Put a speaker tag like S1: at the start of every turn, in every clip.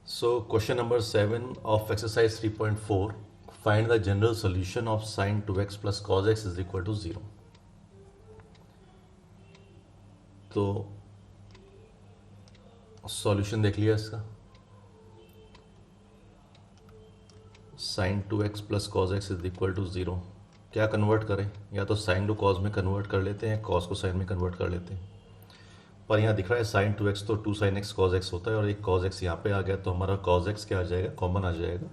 S1: So question number 7 of exercise 3.4, find the general solution of sin 2x plus cos x is equal to 0. तो solution देख लिया इसका। sin 2x plus cos x is equal to 0। क्या convert करें, या तो sign को cos में कन्वर्ट कर लेते हैं, कॉस को साइन में कन्वर्ट कर लेते हैं। पर यहाँ दिख रहा है sin 2x तो 2 sin x cos x होता है, और एक cos x यहाँ पे आ गया तो हमारा cos x क्या आ जाएगा, कॉमन आ जाएगा।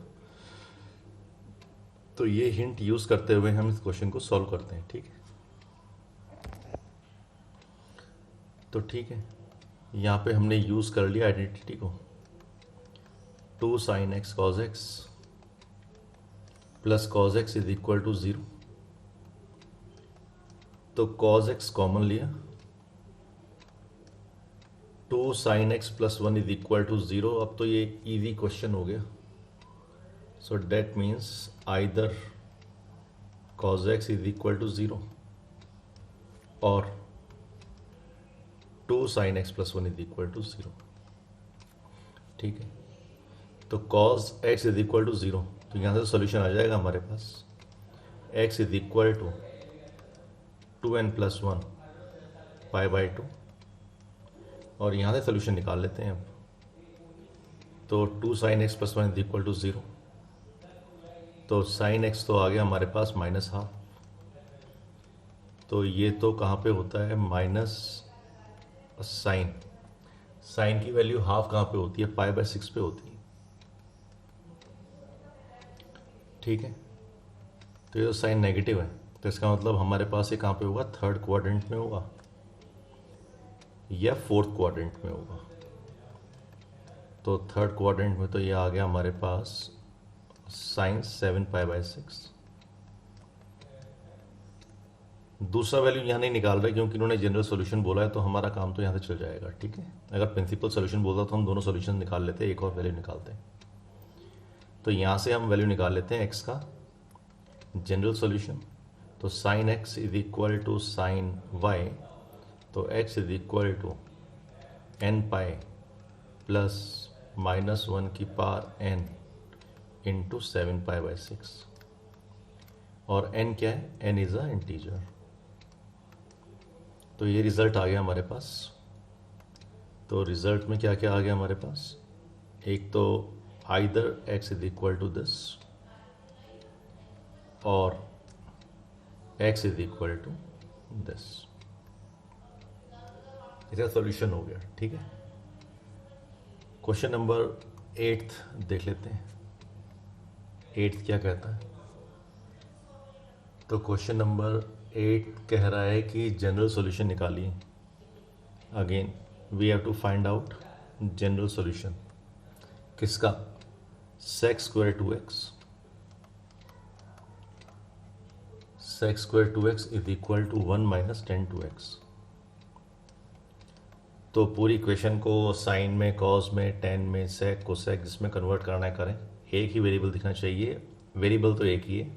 S1: तो ये हिंट यूज करते हुए हम इस क्वेश्चन को सॉल्व करते हैं। ठीक है, तो ठीक है, यहाँ पे हमने यूज कर लिया आइडेंटिटी को। 2 sin x cos x plus cos x is equal to 0। तो cos x कॉमन लिया, 2 sin x plus 1 is equal to 0। अब तो ये इजी क्वेश्चन हो गया। So that means either cos x is equal to 0 और 2 sin x plus 1 is equal to 0। ठीक है, तो cos x is equal to 0, तो यहाँ से सॉल्यूशन आ जाएगा हमारे पास। x is equal to 2n plus 1 pi by 2, और यहाँ से सोल्यूशन निकाल लेते हैं अब। तो 2 sin x plus 1 is equal to 0, तो sin x तो आ गया हमारे पास -12। तो ये तो कहाँ पे होता है, माइनस साइन की वैल्यू हाफ कहाँ पे होती है, पाई बाय 6 पे होती है। ठीक है, तो ये साइन नेगेटिव है, तो इसका मतलब हमारे पास ये कहाँ पे होगा, थर्ड क्वाड्रेंट में होगा या फोर्थ क्वाड्रेंट में होगा। तो थर्ड क्वाड्रेंट में तो ये आ गया हमारे पास साइन 7 पाई बाय 6। दूसरा वैल्यू यहाँ नहीं निकाल रहे क्योंकि इन्होंने जनरल सॉल्यूशन बोला है, तो हमारा काम तो यहाँ से चल जाएगा। ठीक है, अगर प्रिंसिपल सॉल्यूशन बोलता तो हम दोनों सॉल्यूशन निकाल लेते, एक और वैल्यू निकालते हैं। तो यहाँ से हम वैल्यू निकाल लेते हैं x का जनरल सॉल्यूशन। तो sine x is equal to sine y, तो x is equal to n pi plus -1 की power n into 7 pi by 6, और n क्या है, n इज अ इंटीजर। तो ये रिजल्ट आ गया हमारे पास। तो रिजल्ट में क्या क्या आ गया हमारे पास, एक तो either x is equal to this और x is equal to this. इसका सॉल्यूशन हो गया। ठीक है, क्वेश्चन नंबर 8 देख लेते हैं। 8 क्या कहता है, तो क्वेश्चन नंबर 8 कह रहा है कि जनरल सॉल्यूशन निकालिए। Again we have to find out general solution किसका, sec square 2x, sec square 2x is equal to 1 minus tan 2x। तो पूरी इक्वेशन को साइन में, कॉस में, टेन में, सेक को सेक जिसमें कन्वर्ट करना है करें। एक ही वेरिएबल दिखना चाहिए, वेरिएबल तो एक ही है,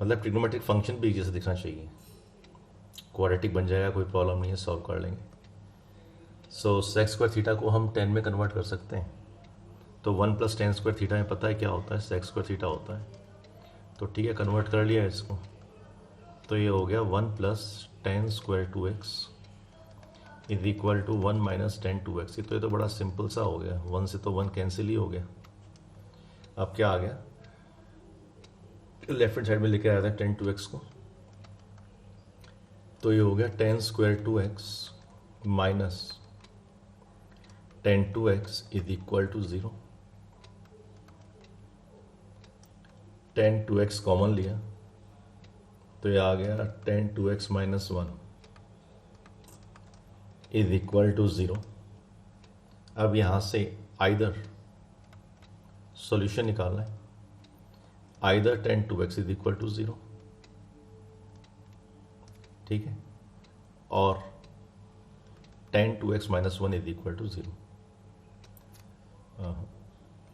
S1: मतलब ट्रिग्नोमेट्रिक फंक्शन भी एक जैसे दिखना चाहिए। क्वाड्रेटिक बन जाएगा, कोई प्रॉब्लम नहीं है, सॉल्व कर लेंगे। सो सेक स्क्वायर थीटा को हम 10 में कन्वर्ट कर सकते हैं। तो 1 प्लस टेन स्क्वायर थीटा में पता है क्या होता है, सेक स्क्वायर थीटा होता है। तो ठीक है, कन्वर्ट कर लिया इसको, तो ये हो गया 1 plus tan square 2x is equal to 1 minus tan 2x। तो ये तो बड़ा सिंपल सा हो गया, 1 से तो 1 कैंसिल ही हो गया। अब क्या आ गया, लेफ्ट हैंड साइड में लेके आया था टेन 2x को, तो ये हो गया tan square 2x minus tan 2x is equal to 0। Tan 2x common लिया, तो ये आ गया tan 2x minus 1 is equal to 0। अब यहां से आइदर सॉल्यूशन निकालना है, either tan 2x is equal to 0, ठीक है, और tan 2x minus 1 is equal to 0।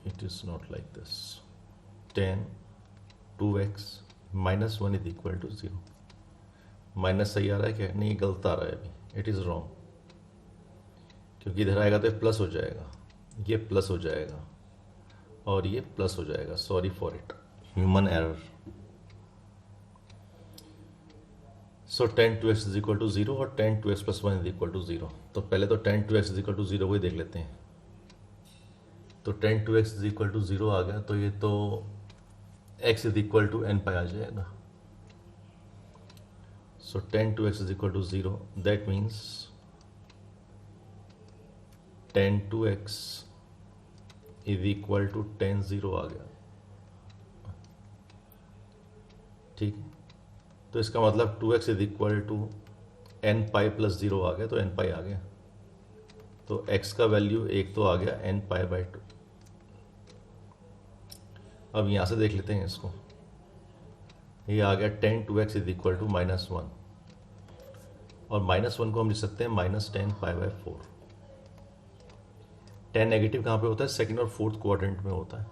S1: It is not like this, tan 2x minus 1 is equal to 0। Minus सही आ रहा है क्या, नहीं गलत आ रहा है अभी, इट इज़ रॉन्ग, क्योंकि इधर आएगा तो प्लस हो जाएगा, ये प्लस हो जाएगा, और ये प्लस हो जाएगा, sorry for it, human error. So tan 2x is equal to 0 और tan 2x plus 1 is equal to 0। तो पहले तो tan 2x is equal to 0 को ही देख लेते हैं। तो tan 2x is equal to 0 आ गया, तो ये तो x is equal to n pi आ जाएगा। So tan 2x is equal to 0, that means tan 2x is equal to tan 0 आ गया। ठीक है, तो इसका मतलब 2x is equal to n pi plus 0 आ गया, तो n पाई आ गया। तो x का वैल्यू एक तो आ गया n पाई बाई 2। अब यहाँ से देख लेते हैं इसको, ये आ गया tan 2x is equal to -1, और -1 को हम लिख सकते हैं -10 पाई बाई 4। tan नेगेटिव कहाँ पे होता है? सेकंड और फोर्थ क्वाड्रेंट में होता है।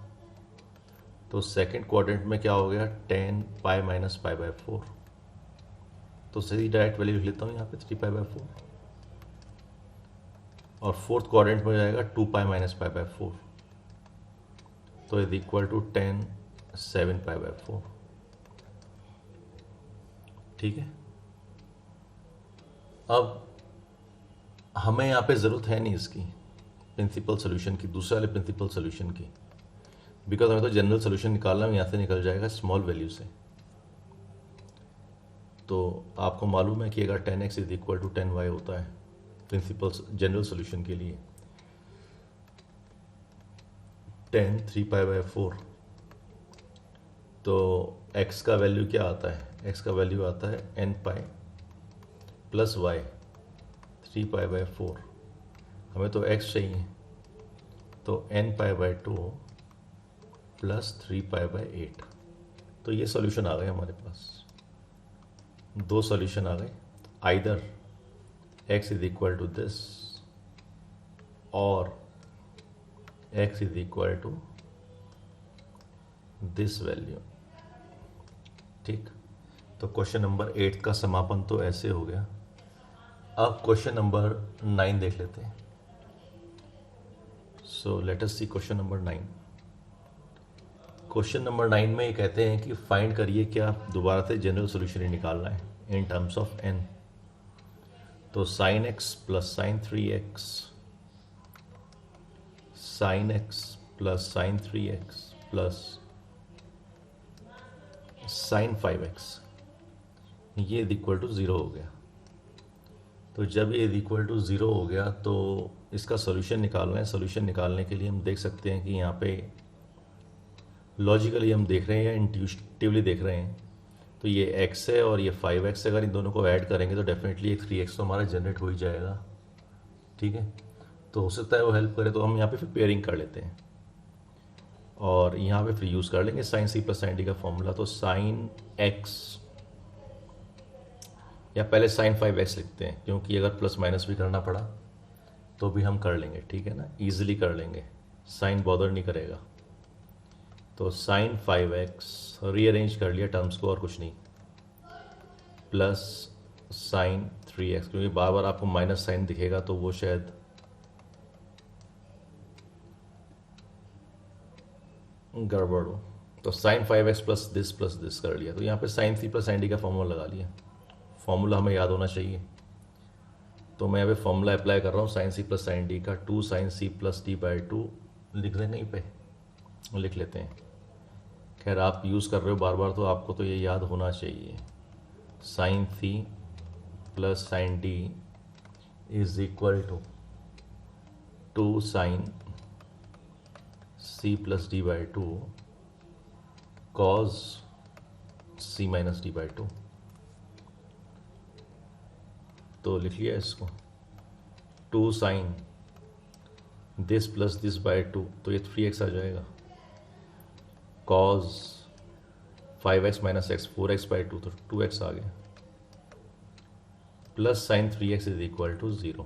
S1: तो सेकंड क्वाड्रेंट में क्या हो गया? tan pi minus pi by 4। तो सही डायरेक्ट वैल्यू लिख लेता हूँ यहाँ पे 3 पाई बाई 4, और फोर्थ क्वाड्रेंट में जाएगा 2 पाई माइनस पाई बाई 4, तो is equal to 10 7 pi by 4। ठीक है, अब हमें यहाँ पे ज़रूरत है नहीं इसकी प्रिंसिपल सोल्यूशन की, दूसरे वाले प्रिंसिपल सोल्यूशन की, बिकॉज हमें तो जनरल सोल्यूशन निकालना है, यहाँ से निकल जाएगा स्मॉल वैल्यू से। तो आपको मालूम है कि अगर 10x is equal to 10y होता है प्रिंसिपल जनरल सोल्यूशन के लिए, 10 3 पाई बाई 4, तो x का वैल्यू क्या आता है? x का वैल्यू आता है n pi plus y 3 pi by 4। हमें तो x चाहिए, तो n pi by 2 plus 3 pi by 8। तो ये सॉल्यूशन आ गए हमारे पास, दो सॉल्यूशन आ गए। Either x is equal to this और x is equal to this value. ठीक, तो क्वेश्चन नंबर 8 का समापन तो ऐसे हो गया। अब क्वेश्चन नंबर 9 देख लेते हैं। सो लेट अस सी क्वेश्चन नंबर 9। क्वेश्चन नंबर 9 में ये कहते हैं कि फाइंड करिए, क्या दोबारा से जनरल सोल्यूशन ही निकालना है इन टर्म्स ऑफ n। तो sin x plus sine 3x, sin x plus sine 3x plus sign 5x, ये इज इक्वल टू 0 हो गया। तो जब ये इज इक्वल टू 0 हो गया तो इसका सोल्यूशन निकालना है। सोल्यूशन निकालने के लिए हम देख सकते हैं कि यहाँ पे लॉजिकली हम देख रहे हैं या इंट्यूटिवली देख रहे हैं, तो ये x है और ये 5x, अगर इन दोनों को ऐड करेंगे तो डेफिनेटली एक 3x तो हमारा जनरेट हो ही जाएगा। ठीक है, तो हो सकता है वो हेल्प करे, तो हम यहाँ पे फिर पेयरिंग कर लेते हैं और यहाँ पे फिर यूज़ कर लेंगे sine c plus sine d का फॉर्मूला। तो साइन x, या पहले साइन 5x लिखते हैं, क्योंकि अगर प्लस माइनस भी करना पड़ा तो भी हम कर लेंगे। ठीक है ना, ईजिली कर लेंगे, साइन बॉदर नहीं करेगा। तो साइन 5x रीअरेंज कर लिया टर्म्स को और कुछ नहीं, प्लस साइन 3x, क्योंकि बार बार आपको माइनस साइन दिखेगा तो वो शायद गड़बड़ हो। तो साइन 5x प्लस दिस कर लिया। तो यहाँ पे sine c plus sine d का फॉर्मूला लगा लिया। फॉर्मूला हमें याद होना चाहिए, तो मैं यहाँ पे फॉर्मूला अप्लाई कर रहा हूँ sine c plus sine d का। 2 sine c plus d by 2 लिख दें, कहीं पे लिख लेते हैं। खैर आप यूज़ कर रहे हो बार बार, तो आपको तो ये याद होना चाहिए। Sine c plus sine d is equal to 2 sine c plus d by 2 cos c minus d by 2। तो लिख लिया इसको, 2 sine this plus this by 2, तो ये 3x आ जाएगा, cos 5x minus x 4x by 2, तो 2x आ गया, plus sine 3x is equal to 0।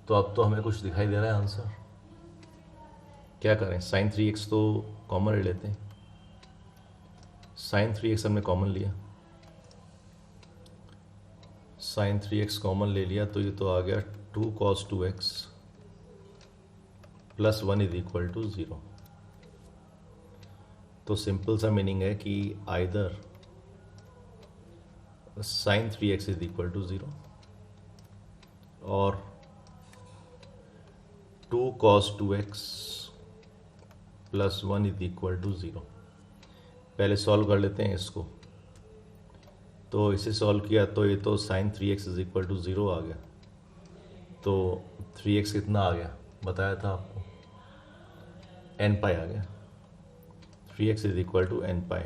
S1: तो अब तो हमें कुछ दिखाई दे रहा है आंसर। क्या करें, साइन 3x तो कॉमन ले लेते हैं। साइन 3x हमने कॉमन लिया, साइन 3x कॉमन ले लिया, तो ये तो आ गया 2 cos 2x plus 1 is equal to 0। तो सिंपल सा मीनिंग है कि either sine 3x is equal to 0 और 2 cos 2x plus 1 is equal to 0। पहले सॉल्व कर लेते हैं इसको। तो इसे सॉल्व किया तो ये तो sine 3x is equal to 0 आ गया। तो 3x कितना आ गया बताया था आपको, n पाई आ गया। 3x is equal to n pi,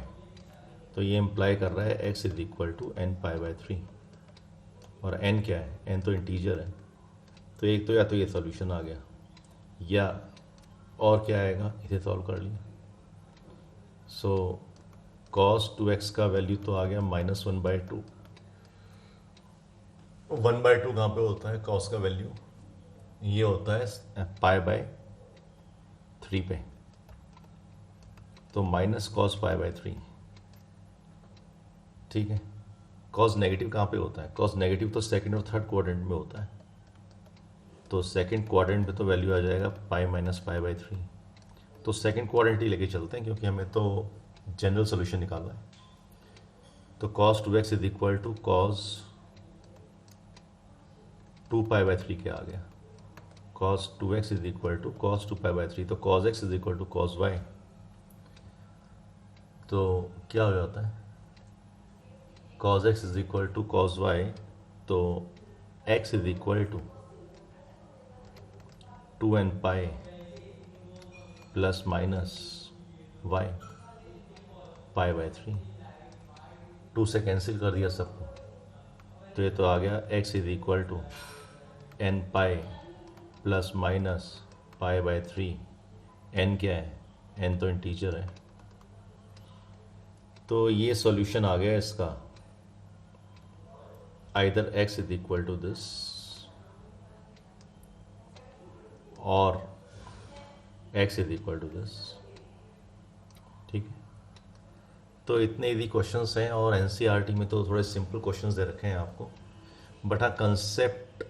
S1: तो ये इम्प्लाई कर रहा है x is equal to n pi by 3। और n क्या है, n तो इंटीजर है, तो एक तो या तो ये सॉल्यूशन आ गया या और क्या आएगा, इसे सॉल्व कर लिया। सो cos 2x का वैल्यू तो आ गया -1/2। 1/2 कहाँ पे होता है cos का वैल्यू, ये होता है पाई बाई 3 पे, तो माइनस cos पाई बाई 3। ठीक है, cos नेगेटिव कहाँ पे होता है, cos नेगेटिव तो सेकंड और थर्ड क्वाड्रेंट में होता है, तो सेकंड क्वाड्रेंट पे तो वैल्यू आ जाएगा पाई माइनस पाई बाई 3। तो सेकंड क्वाड्रेंट ही लेके चलते हैं क्योंकि हमें तो जनरल सोल्यूशन निकालना है। तो cos 2x is equal to cos 2 pi by 3 क्या आ गया, cos 2x is equal to cos 2 pi by 3, तो cos x is equal to cos y। तो क्या हो जाता है, cos x is equal to cos y, तो x is equal to 2n pi plus minus y pi by 3। 2 से cancel कर दिया सबको, तो ये तो आ गया x is equal to n pi plus minus pi by 3। n क्या है, n तो इंटीजर है, तो ये सॉल्यूशन आ गया इसका, either x is equal to this और x is equal to this. ठीक है, तो इतने इजी क्वेश्चंस हैं और एनसीईआरटी में तो थोड़े सिंपल क्वेश्चंस दे रखे हैं आपको, बट हाँ कंसेप्ट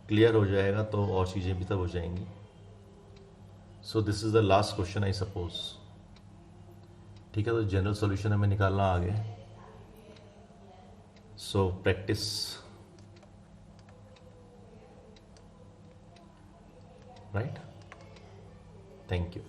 S1: क्लियर हो जाएगा तो और चीज़ें भी तब हो जाएंगी। So this is the last question I suppose. ठीक है, तो जनरल सॉल्यूशन हमें निकालना आ गया। So practice, right, thank you.